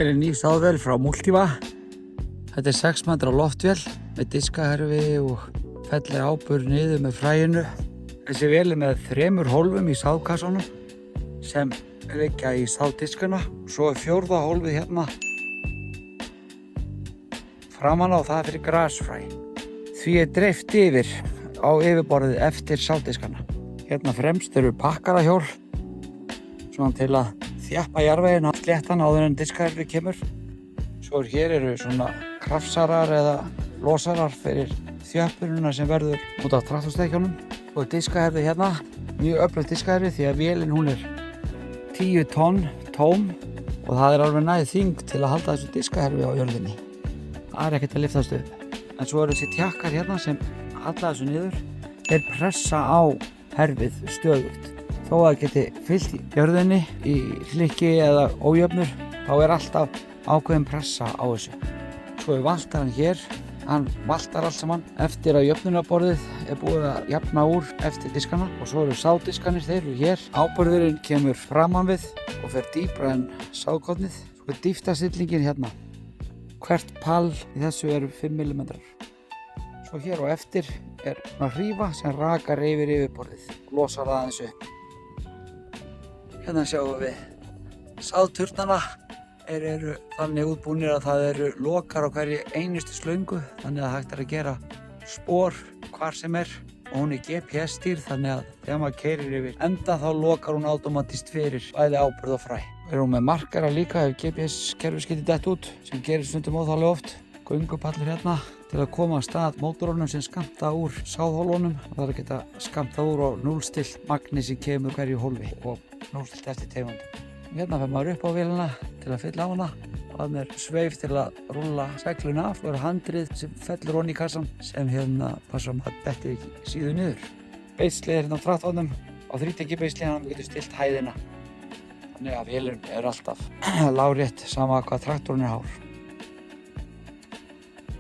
Hér er ný sáðvél frá Multiva. Þetta er 6 metra loftvél með diskaherfi og fellir áburð niður með fræinu. Þessi vél er með 3 hólfum í sáðkassanum sem liggja í sáðdiskana. Svo er 4. hólfið hérna framan á, það er fyrir grasfræ. Því er dreift yfir á yfirborðið eftir sáðdiskana. Hérna fremst eru pakkarahjól svona til að þjappa jarðveginn á sléttan áður en diskaherfi kemur. Svo hér eru svona krafsarar eða losarar fyrir þjöppurina sem verður út af traktorstækjunum. Og diskaherfi hérna, mjög öflugt diskaherfi því að vélin hún er 10 tonn tóm og það er alveg næg þyngd til að halda þessu diskaherfi á jörðinni. Það er ekkert að lyftast upp. En svo eru þessi tjakkar hérna sem halda þessu niður. Þeir pressa á herfið stöðugt. Þó að það geti fyllt í jörðinni í hlikki eða ójöfnur, þá er alltaf ákveðin pressa á þessu. Svo er valtarinn hér, hann valtar allt saman eftir að jöfnunarborðið er búið að jafna úr eftir diskana. Og svo eru sáðdiskanir, þeir eru hér. Áburðurinn kemur framan við og fer dýpra en sáðkornið. Svo er dýftastillingin hérna. Hvert pall í þessu eru 5 mm. Svo hér og eftir er hrífa sem rakar yfir yfirborðið og losar það aðeins upp. Hérna sjáum við sáðturnana eru þannig útbúnir að það eru lokar á hverju einustu slöngu, þannig að hægt er að gera spor hvar sem er og hún er GPS stýrð, þannig að þegar maður keyrir yfir enda þá lokar hún automatist fyrir bæði áburð og fræ. Við erum með markara líka ef GPS kerfi skyldi dett út sem gerir stundum óþarflega oft. Göngupallur hérna til að koma að stað mótorónum sem skamta úr sáðhólunum. Það er að geta skamta úr og núllstillt magni sem kemur hverju hólfi og núllstillt eftir tegundum. Hérna fer maður upp á vélina til að fylla á hana. Það er sveif til að rúlla segluna af og er handrið sem fellur onni í kassan sem hérna passa að detti ekki síðu niður. Beislið er hérna á traktornum. Á 3 beislið hann getur stillt hæðina. Þannig að vélin er alltaf lárétt sama hvað traktorinn er hár.